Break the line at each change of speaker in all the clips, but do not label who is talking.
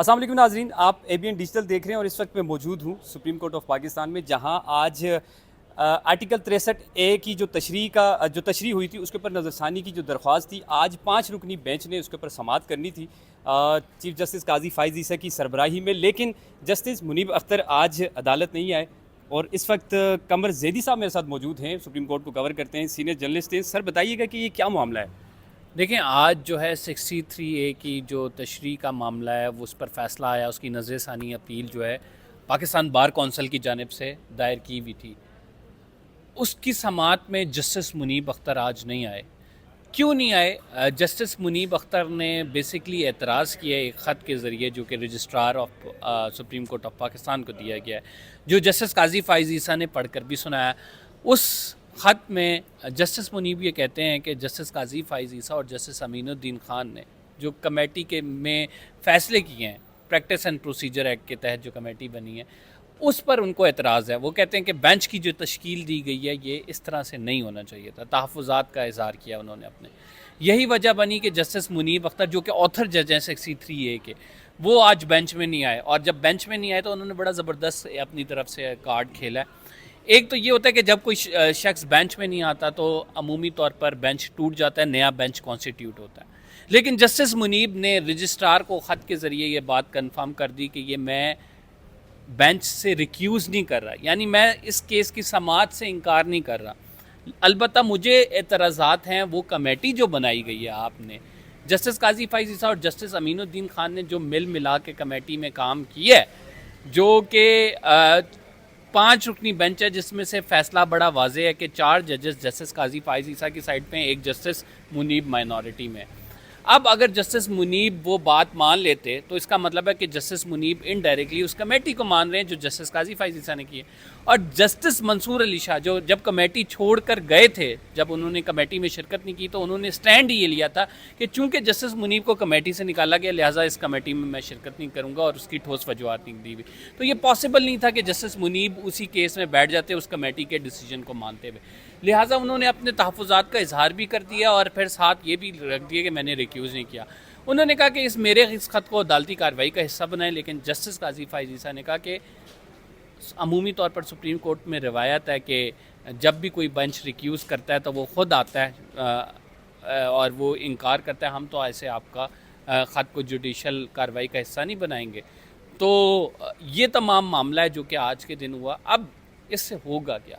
अस्सलाम वालेकुम नाज़रीन, आप एबीएन डिजिटल देख रहे हैं और इस वक्त मैं मौजूद हूँ सुप्रीम कोर्ट ऑफ पाकिस्तान में, जहाँ आज आर्टिकल 63A की जो तशरीह हुई थी उसके ऊपर नज़रसानी की जो दरख्वास्त थी, आज 5 रुकनी बेंच ने उसके ऊपर समाअत करनी थी चीफ जस्टिस काजी फ़ाइज़ ईसा की सरबराही में। लेकिन जस्टिस मुनीब अख्तर आज अदालत नहीं आए और इस वक्त कमर जैदी साहब मेरे साथ मौजूद हैं, सुप्रीम कोर्ट को कवर करते हैं, सीनियर जर्नलिस्ट हैं। सर बताइएगा कि ये क्या मामला है?
देखें, आज जो है 63A की जो तशरीह का मामला है वो उस पर फ़ैसला आया। उसकी नज़रसानी अपील जो है पाकिस्तान बार कौंसिल की जानिब से दायर की हुई थी। उसकी समाअत में जस्टिस मुनीब अख्तर आज नहीं आए। क्यों नहीं आए? जस्टिस मुनीब अख्तर ने बेसिकली एतराज़ किया एक ख़त के ज़रिए जो कि registrar of supreme court of Pakistan को दिया गया है, जो जस्टिस काजी फ़ाइज़ ईसा ने पढ़ कर भी सुनाया। उस ख़त में जस्टिस मुनीब ये कहते हैं कि जस्टिस काजी फ़ाइज़ ईसा और जस्टिस अमीनुद्दीन ख़ान ने जो कमेटी के में फ़ैसले किए हैं, प्रैक्टिस एंड प्रोसीजर एक्ट के तहत जो कमेटी बनी है, उस पर उनको एतराज़ है। वो कहते हैं कि बेंच की जो तश्कील दी गई है ये इस तरह से नहीं होना चाहिए था। तहफ़्फ़ुज़ात का इज़हार किया उन्होंने अपने। यही वजह बनी कि जस्टिस मुनीब अख्तर जो कि ऑथर जज हैं 63A के, वो आज बेंच में नहीं आए। और जब बेंच में नहीं आए तो उन्होंने बड़ा ज़बरदस्त अपनी तरफ से कार्ड खेला है। एक तो ये होता है कि जब कोई शख्स बेंच में नहीं आता तो अमूमी तौर पर बेंच टूट जाता है, नया बेंच कॉन्स्टिट्यूट होता है। लेकिन जस्टिस मुनीब ने रजिस्ट्रार को ख़त के ज़रिए ये बात कन्फर्म कर दी कि ये मैं बेंच से रिक्यूज़ नहीं कर रहा, यानी मैं इस केस की समाअत से इनकार नहीं कर रहा। अलबत्ता मुझे एतराज़ात हैं वो कमेटी जो बनाई गई है आपने, जस्टिस काजी फ़ाइज़ ईसा और जस्टिस अमीनुद्दीन ख़ान ने जो मिल मिला के कमेटी में काम किया है, जो कि 5 रुकनी बेंच है, जिसमें से फ़ैसला बड़ा वाज़ेह है कि 4 जजेस जस्टिस काजी फ़ाइज़ ईसा की साइड पे हैं, एक जस्टिस मुनीब माइनॉरिटी में। अब अगर जस्टिस मुनीब वो बात मान लेते तो इसका मतलब है कि जस्टिस मुनीब इनडायरेक्टली उस कमेटी को मान रहे हैं जो जस्टिस काजी फ़ाइज़ ईसा ने की है। और जस्टिस मंसूर अली शाह जो जब कमेटी छोड़कर गए थे, जब उन्होंने कमेटी में शिरकत नहीं की, तो उन्होंने स्टैंड ये लिया था कि चूंकि जस्टिस मुनीब को कमेटी से निकाला गया, लिहाजा इस कमेटी में मैं शिरकत नहीं करूँगा, और उसकी ठोस वजूहत नहीं दी हुई। तो ये पॉसिबल नहीं था कि जस्टिस मुनीब उसी केस में बैठ जाते उस कमेटी के डिसीजन को मानते हुए। लिहाजा उन्होंने अपने तहफ़्फ़ुज़ात का इजहार भी कर दिया और फिर साथ ये भी रख दिया कि मैंने रिक्यूज़ नहीं किया। उन्होंने कहा कि इस ख़त को अदालती कार्रवाई का हिस्सा बनाएं। लेकिन जस्टिस काजी फ़ाइज़ ईसा ने कहा कि अमूमी तौर पर सुप्रीम कोर्ट में रिवायत है कि जब भी कोई बेंच रिक्यूज़ करता है तो वो ख़ुद आता है और वो इनकार करता है, हम तो ऐसे आपका ख़त को जुडिशल कार्रवाई का हिस्सा नहीं बनाएंगे। तो ये तमाम मामला है जो कि आज के दिन हुआ। अब इससे होगा क्या?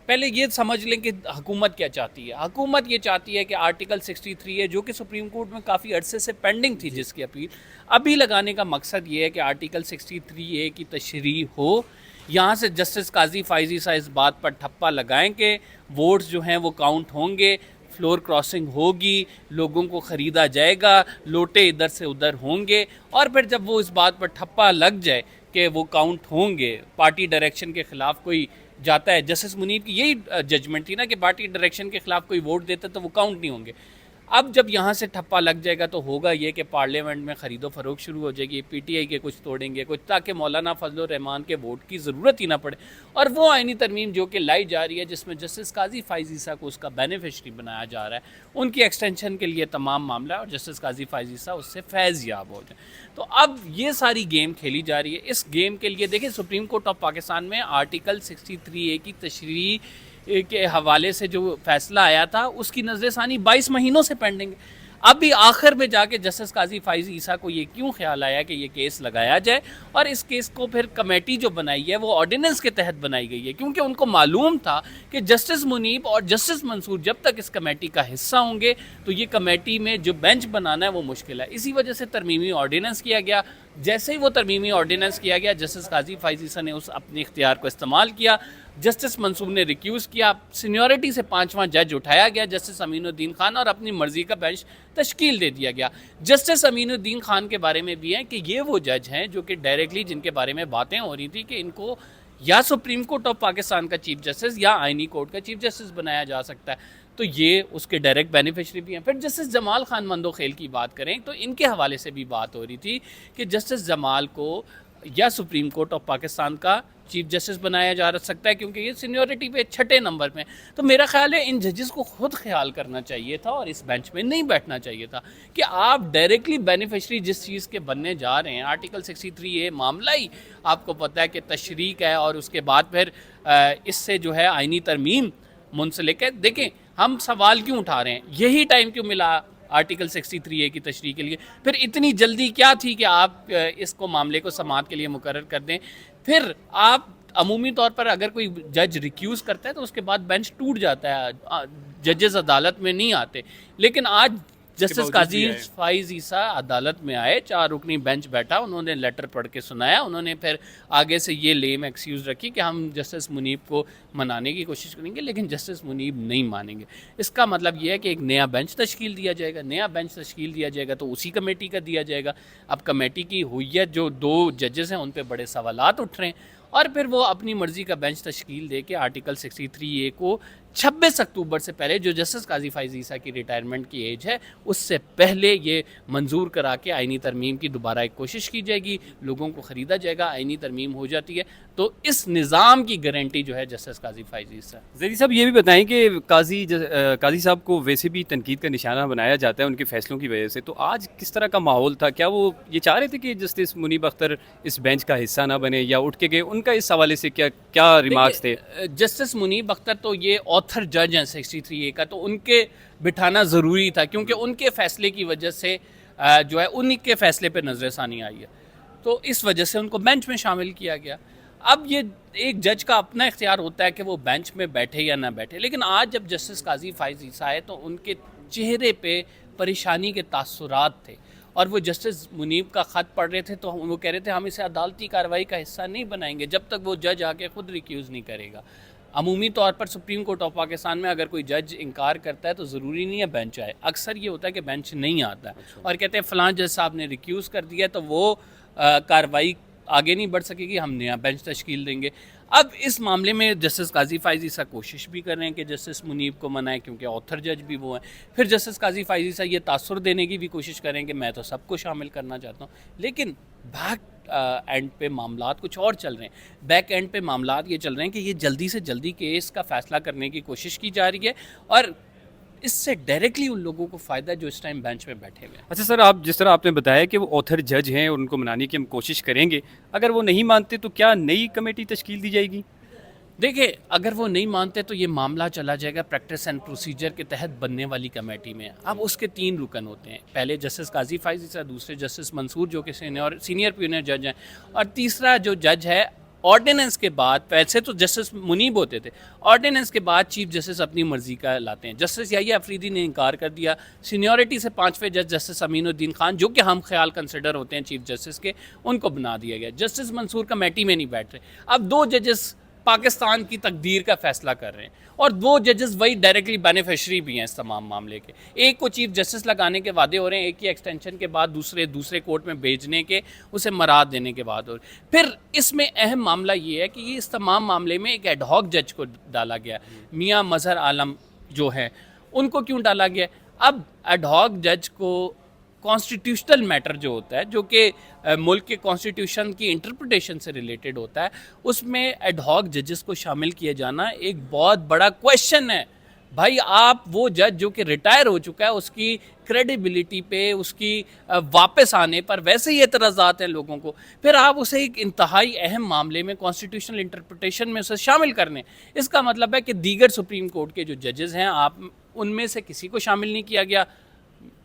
पहले ये समझ लें कि हुकूमत क्या चाहती है। हुकूमत ये चाहती है कि आर्टिकल 63 है, जो कि सुप्रीम कोर्ट में काफ़ी अरसे से पेंडिंग थी, जिसकी अपील अभी लगाने का मकसद ये है कि आर्टिकल 63A की तशरीह हो। यहाँ से जस्टिस काजी फ़ाइज़ ईसा इस बात पर ठप्पा लगाएं कि वोट्स जो हैं वो काउंट होंगे, फ्लोर क्रॉसिंग होगी, लोगों को ख़रीदा जाएगा, लोटे इधर से उधर होंगे। और फिर जब वो इस बात पर ठप्पा लग जाए कि वो काउंट होंगे, पार्टी डायरेक्शन के ख़िलाफ़ कोई जाता है, जस्टिस मुनीब की यही जजमेंट थी ना कि पार्टी डायरेक्शन के खिलाफ कोई वोट देता तो वो काउंट नहीं होंगे। अब जब यहाँ से ठप्पा लग जाएगा तो होगा ये कि पार्लियामेंट में ख़रीदो फरोख्त शुरू हो जाएगी, पीटीआई के कुछ तोड़ेंगे कुछ, ताकि मौलाना फजल रहमान के वोट की ज़रूरत ही ना पड़े। और वो आइनी तरमीम जो कि लाई जा रही है, जिसमें जस्टिस काजी फ़ाइज़ ईसा को उसका बेनिफिशरी बनाया जा रहा है, उनकी एक्सटेंशन के लिए तमाम मामला है और जस्टिस काजी फ़ाइज़ ईसा उससे फैज़ याब हो जाए। तो अब ये सारी गेम खेली जा रही है। इस गेम के लिए देखिए, सुप्रीम कोर्ट ऑफ पाकिस्तान में आर्टिकल 63A की तशरीह के हवाले से जो फैसला आया था उसकी नज़रसानी 22 महीनों से पेंडिंग है। अभी आखिर में जाके जस्टिस काजी फ़ाइज़ ईसा को ये क्यों ख्याल आया कि ये केस लगाया जाए, और इस केस को फिर कमेटी जो बनाई है वो ऑर्डिनेंस के तहत बनाई गई है, क्योंकि उनको मालूम था कि जस्टिस मुनीब और जस्टिस मंसूर जब तक इस कमेटी का हिस्सा होंगे तो ये कमेटी में जो बेंच बनाना है वो मुश्किल है। इसी वजह से तरमीमी ऑर्डिनेंस किया गया। जैसे ही वो तरमीमी ऑर्डिनेंस किया गया, जस्टिस काजी फ़ाइज़ ईसा ने उस अपने इख्तियार को इस्तेमाल किया, जस्टिस मंसूर ने रिक्यूज़ किया, सीनियरिटी से 5वां जज उठाया गया जस्टिस अमीनुद्दीन ख़ान, और अपनी मर्ज़ी का बेंच तश्कील दे दिया गया। जस्टिस अमीनुद्दीन ख़ान के बारे में भी है कि ये वो जज हैं जो कि डायरेक्टली जिनके बारे में बातें हो रही थी कि इनको या सुप्रीम कोर्ट ऑफ पाकिस्तान का चीफ जस्टिस या आइनी कोर्ट का चीफ जस्टिस बनाया जा सकता है, तो ये उसके डायरेक्ट बेनिफिशरी भी हैं। फिर जस्टिस जमाल खान मंदोखेल की बात करें तो इनके हवाले से भी बात हो रही थी कि जस्टिस जमाल को या सुप्रीम कोर्ट ऑफ पाकिस्तान का चीफ जस्टिस बनाया जा सकता है, क्योंकि ये सीनियरिटी पे छठे नंबर पे। तो मेरा ख्याल है इन जजेस को खुद ख्याल करना चाहिए था और इस बेंच में नहीं बैठना चाहिए था कि आप डायरेक्टली बेनिफिशरी जिस चीज़ के बनने जा रहे हैं, आर्टिकल 63A मामला ही आपको पता है कि तशरीक है, और उसके बाद फिर इससे जो है आइनी तरमीम मुंसलिक है। देखें हम सवाल क्यों उठा रहे हैं, यही टाइम क्यों मिला आर्टिकल 63A की तशरीह के लिए, फिर इतनी जल्दी क्या थी कि आप इसको मामले को समाअत के लिए मुकर्रर कर दें। फिर आप अमूमी तौर पर अगर कोई जज रिक्यूज़ करता है तो उसके बाद बेंच टूट जाता है, जजेस अदालत में नहीं आते। लेकिन आज जस्टिस काजी फाइज ईसा अदालत में आए, 4 रुकनी बेंच बैठा, उन्होंने लेटर पढ़ के सुनाया, उन्होंने फिर आगे से ये लेम एक्सक्यूज़ रखी कि हम जस्टिस मुनीब को मनाने की कोशिश करेंगे, लेकिन जस्टिस मुनीब नहीं मानेंगे। इसका मतलब ये है कि एक नया बेंच तश्कील दिया जाएगा, नया बेंच तश्कील दिया जाएगा तो उसी कमेटी का दिया जाएगा। अब कमेटी की हुइयत जो 2 जजेस हैं उन पर बड़े सवालात उठ रहे हैं, और फिर वो अपनी मर्ज़ी का बेंच तश्कील दे के आर्टिकल 63A को 26 अक्टूबर से पहले, जो जस्टिस काजी फाइज ईसा की रिटायरमेंट की एज है, उससे पहले ये मंजूर करा के आइनी तरमीम की दोबारा एक कोशिश की जाएगी, लोगों को ख़रीदा जाएगा, आइनी तरमीम हो जाती है तो इस निज़ाम की गारंटी जो है जस्टिस काजी फाइज ईसा।
ज़रीर साहब ये भी बताएं कि काजी साहब को वैसे भी तनकीद का निशाना बनाया जाता है उनके फैसलों की वजह से, तो आज किस तरह का माहौल था? क्या वो ये चाह रहे थे कि जस्टिस मुनीब अख्तर इस बेंच का हिस्सा ना बने, या उठ के गए? उनका इस हवाले से क्या क्या रिमार्क्स थे?
जस्टिस मुनीब अख्तर तो ये ऑथर जज हैं 63A का, तो उनके बिठाना ज़रूरी था, क्योंकि उनके फ़ैसले की वजह से जो है उन्हीं के फ़ैसले पर नज़रसानी आई है, तो इस वजह से उनको बेंच में शामिल किया गया। अब ये एक जज का अपना इख्तियार होता है कि वो बेंच में बैठे या ना बैठे, लेकिन आज जब जस्टिस काजी फाइज ईसा आए तो उनके चेहरे पे परेशानी के तासुरात थे, और वो जस्टिस मुनीब का ख़त पढ़ रहे थे तो वो कह रहे थे हम इसे अदालती कार्रवाई का हिस्सा नहीं बनाएंगे जब तक वो जज आके ख़ुद रिक्यूज़ नहीं करेगा। अमूमी तौर पर सुप्रीम कोर्ट ऑफ पाकिस्तान में अगर कोई जज इनकार करता है तो ज़रूरी नहीं है बेंच आए, अक्सर ये होता है कि बेंच नहीं आता है और कहते हैं फ़लाँ जज साहब ने रिक्यूज़ कर दिया तो वो कार्रवाई आगे नहीं बढ़ सकेगी, हम नया बेंच तश्कील देंगे। अब इस मामले में जस्टिस काजी फाइज ईसा कोशिश भी कर रहे हैं कि जस्टिस मुनीब को मनाएं, क्योंकि ऑथर जज भी वो हैं। फिर जस्टिस काजी फाइज ईसा ये तासुर देने की भी कोशिश करें कि मैं तो सबको शामिल करना चाहता हूँ, लेकिन बैक एंड पे मामलात कुछ और चल रहे हैं। बैक एंड पे मामलात ये चल रहे हैं कि ये जल्दी से जल्दी केस का फ़ैसला करने की कोशिश की जा रही है, और इससे डायरेक्टली उन लोगों को फ़ायदा जो इस टाइम बेंच में बैठे हुए हैं।
अच्छा सर, आप जिस तरह आपने बताया कि वो ऑथर जज हैं और उनको मनाने की हम कोशिश करेंगे, अगर वो नहीं मानते तो क्या नई कमेटी तश्कील दी जाएगी?
देखिए, अगर वो नहीं मानते तो ये मामला चला जाएगा प्रैक्टिस एंड प्रोसीजर के तहत बनने वाली कमेटी में। अब उसके 3 रुकन होते हैं, पहले जस्टिस काजी फाइज ईसा, दूसरे जस्टिस मंसूर जो कि सीनियर प्यूनियर जज हैं, और तीसरा जो जज है ऑर्डिनेंस के बाद, वैसे तो जस्टिस मुनीब होते थे, ऑर्डिनेंस के बाद चीफ जस्टिस अपनी मर्जी का लाते हैं। जस्टिस याहिया अफरीदी ने इनकार कर दिया, सीनियरिटी से 5वें जज जस्टिस अमीनुद्दीन खान जो कि हम ख्याल कंसिडर होते हैं चीफ जस्टिस के, उनको बना दिया गया। जस्टिस मंसूर कमेटी में नहीं बैठ रहे। अब 2 जजेस पाकिस्तान की तकदीर का फैसला कर रहे हैं, और 2 जजेस वही डायरेक्टली बेनिफिशरी भी हैं इस तमाम मामले के। एक को चीफ जस्टिस लगाने के वादे हो रहे हैं, एक की एक्सटेंशन के बाद दूसरे कोर्ट में भेजने के, उसे मराद देने के बाद हो रहे। फिर इसमें अहम मामला ये है कि ये इस तमाम मामले में एक एडहॉक जज को डाला गया, मियाँ मजहर आलम जो है उनको क्यों डाला गया? अब एडहॉक जज को कॉन्स्टिट्यूशनल मैटर जो होता है, जो कि मुल्क के कॉन्स्टिट्यूशन की इंटरप्रिटेशन से रिलेटेड होता है, उसमें एडहॉक जजेस को शामिल किए जाना एक बहुत बड़ा क्वेश्चन है। भाई, आप वो जज जो कि रिटायर हो चुका है, उसकी क्रेडिबिलिटी पे, उसकी वापस आने पर वैसे ही एतराज़ात हैं लोगों को, फिर आप उसे एक इंतहाई अहम मामले में कॉन्स्टिट्यूशनल इंटरप्रिटेशन में उसे शामिल करने, इसका मतलब है कि दीगर सुप्रीम कोर्ट के जो जजेस हैं, आप उनमें से किसी को शामिल नहीं किया गया,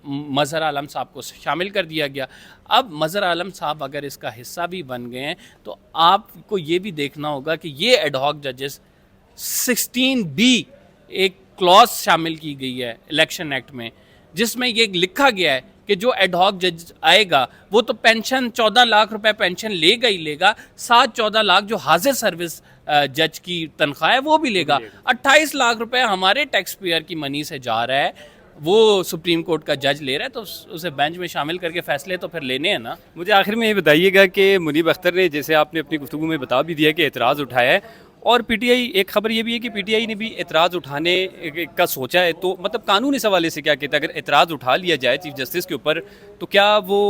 मज़हर आलम साहब को शामिल कर दिया गया। अब मज़हर आलम साहब अगर इसका हिस्सा भी बन गए हैं तो आपको ये भी देखना होगा कि ये एडहॉक जजेस 16B एक क्लॉज शामिल की गई है इलेक्शन एक्ट में, जिसमें ये लिखा गया है कि जो एडहॉक जज आएगा वो तो पेंशन 14 लाख रुपए पेंशन लेगा ही लेगा, साथ 14 लाख जो हाजिर सर्विस जज की तनख्वाह है वो भी लेगा। 28 लाख रुपए हमारे टैक्स पेयर की मनी से जा रहा है, वो सुप्रीम कोर्ट का जज ले रहा है, तो उसे बेंच में शामिल करके फैसले तो फिर लेने हैं ना।
मुझे आखिर में ये बताइएगा कि मुनीब अख्तर ने, जैसे आपने अपनी गुफ्तगू में बता भी दिया कि एतराज़ उठाया है, और पीटीआई, एक खबर ये भी है कि पीटीआई ने भी एतराज़ उठाने का सोचा है, तो मतलब कानून इस हवाले से क्या कहता है? अगर एतराज़ उठा लिया जाए चीफ जस्टिस के ऊपर तो क्या वो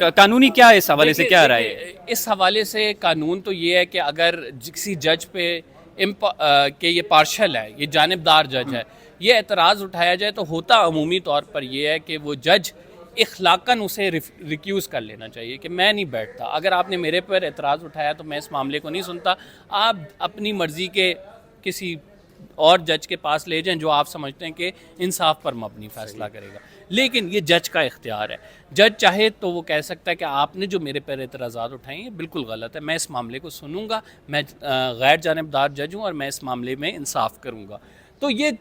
कानूनी क्या है, इस हवाले से क्या राय है?
इस हवाले से कानून तो ये है कि अगर किसी जज पे कि ये पार्शल है, ये जानिबदार जज है, ये एतराज़ उठाया जाए तो होता अमूमी तौर पर ये है कि वो जज इखलाकन उसे रिक्यूज़ कर लेना चाहिए कि मैं नहीं बैठता। अगर आपने मेरे पर एतराज़ उठाया तो मैं इस मामले को नहीं सुनता, आप अपनी मर्ज़ी के किसी और जज के पास ले जाएं जो आप समझते हैं कि इंसाफ पर मबनी फ़ैसला करेगा। लेकिन ये जज का इख्तियार है। जज चाहे तो वो कह सकता है कि आपने जो मेरे पर एतराज़ात उठाए हैं बिल्कुल गलत है, मैं इस मामले को सुनूंगा, मैं गैर जानिबदार जज हूँ और मैं इस मामले में इंसाफ करूँगा। तो ये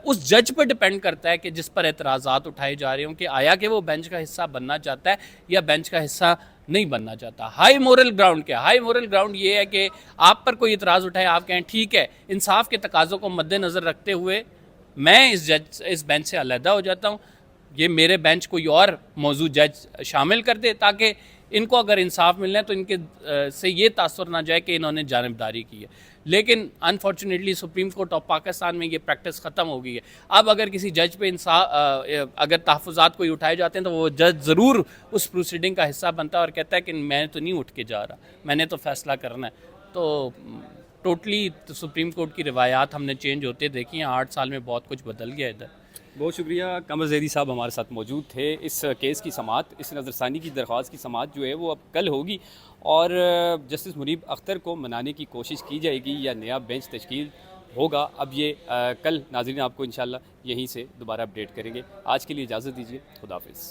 उस जज पर डिपेंड करता है कि जिस पर एतराज़ात उठाए जा रहे हों कि आया कि वो बेंच का हिस्सा बनना चाहता है या बेंच का हिस्सा नहीं बनना चाहता। हाई मोरल ग्राउंड क्या? हाई मोरल ग्राउंड ये है कि आप पर कोई इतराज़ उठाए, आप कहें ठीक है, इंसाफ के तकाज़ों को मद्देनज़र रखते हुए मैं इस बेंच से अलहदा हो जाता हूँ, ये मेरे बेंच कोई और मौजूद जज शामिल कर दे ताकि इनको अगर इंसाफ मिलना है तो इनके से ये तासुर ना जाए कि इन्होंने जानिबदारी की है। लेकिन unfortunately supreme court of Pakistan में ये प्रैक्टिस ख़त्म हो गई है। अब अगर किसी जज पे अगर तहफ़्फ़ुज़ात कोई उठाए जाते हैं तो वो जज ज़रूर उस प्रोसीडिंग का हिस्सा बनता है और कहता है कि मैं तो नहीं उठ के जा रहा, मैंने तो फ़ैसला करना है। तो टोटली तो सुप्रीम कोर्ट की रिवायात हमने चेंज होते देखी हैं, 8 साल में बहुत कुछ बदल गया इधर।
बहुत शुक्रिया। कमर ज़ैदी साहब हमारे साथ मौजूद थे। इस केस की समाअत, इस नज़रसानी की दरख्वास्त की समाअत जो है वो अब कल होगी और जस्टिस मुनीब अख्तर को मनाने की कोशिश की जाएगी या नया बेंच तश्कील होगा। अब ये कल नाज़रीन आपको इंशाल्लाह यहीं से दोबारा अपडेट करेंगे। आज के लिए इजाज़त दीजिए। खुदा हाफ़िज़।